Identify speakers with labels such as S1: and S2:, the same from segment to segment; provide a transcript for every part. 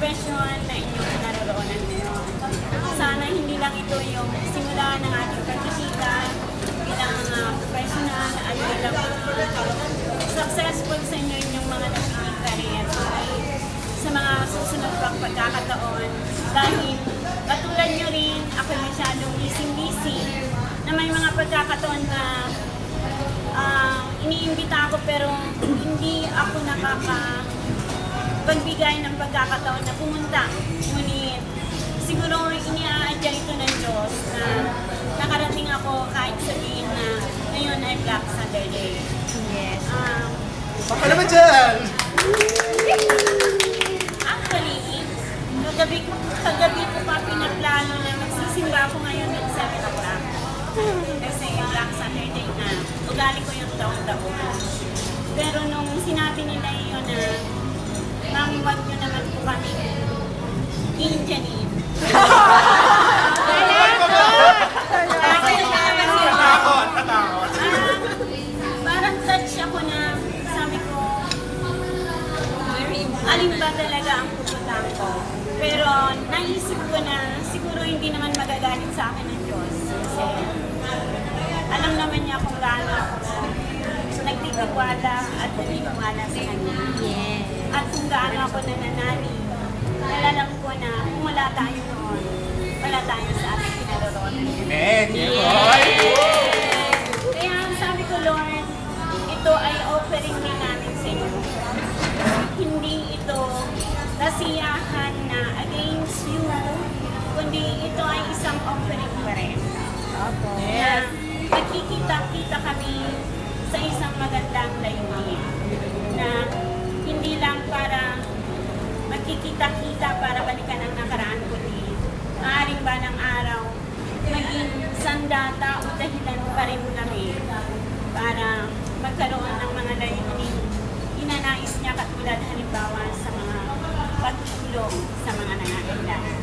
S1: profession na inyong naroroonan ngayon. Sana hindi lang ito yung simula ng ating pagkikita bilang mga professional at bilang successful sa inyo yung mga nagiging career sa mga susunod pang pagkakataon. Dahil katulad nyo rin, ako masyadong busy na may mga pagkakataon na iniimbita ako pero hindi ako pagbigay ng pagkakataon na pumunta. Ngunit siguro iniaadya ito ng Diyos na nakarating ako kahit sabihin na ngayon ay Black Saturday.
S2: Yes.
S3: Baka naman dyan!
S1: Actually, kagabi ko pa pinaplano na magsisimba ako ngayon ng 7 o'clock. Kasi Black Saturday na ugali ko yung taon-taon. Pero nung sinabi nila yun na ma'am, wag nyo naman po kami Indianin.
S3: Natakot.
S1: Parang touch ako na sabi ko, alin ba talaga ang pupuntahan ko? Pero naisip ko na siguro hindi naman magagalit sa akin ng Diyos. Kasi alam naman niya kung gaano ako nagtitiwala at naniniwala sa Kanya.
S2: Yes.
S1: At kung gaano ako nananali, nalalam ko na kung wala tayo noon, wala tayo sa ating kinaroroonan.
S3: Amen!
S1: Kaya sabi ko, Lord, ito ay offering din namin sa inyo. Hindi ito nasiyahan na against you, kundi ito ay isang offering pa rin. Na magkikita-kita kami sa isang magandang layunin. Na hindi lang para magkikita-kita para balikan ang nakaraan, kundi maaaring ba ng araw maging sandata o dahilan pa rin kami para magkaroon ng mga layunin inanais niya, katulad halimbawa sa mga pagtulong sa mga nangangailangan.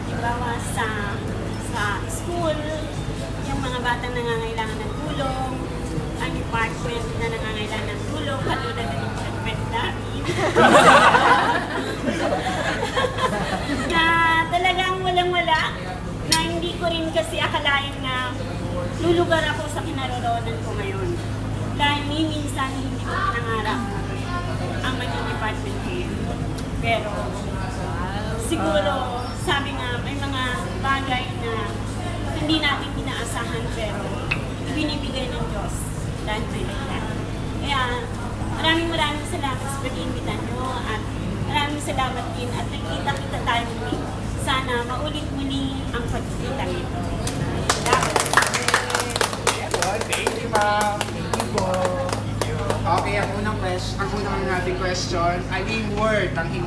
S1: Halimbawa sa school, yung mga batang nangangailangan ng tulong, ang department na nangangailangan ng tulong, katulad ng department namin. Na talagang walang-wala, na hindi ko rin kasi akalain na lulugar ako sa kinaroroonan ko ngayon. Dahil minsan hindi ko pinangarap ang maging department head. Pero siguro, sabi nga, may mga bagay na hindi natin inaasahan pero binibigay ng Diyos dahil may lahat. Kaya maraming salamat sa pag-iimbita nyo at maraming salamat din at nagkita-kita tayo muli. Sana maulit muli ang pagkikita nito.
S3: Thank you, ma'am. Okay, ang unang nating question, aling word ang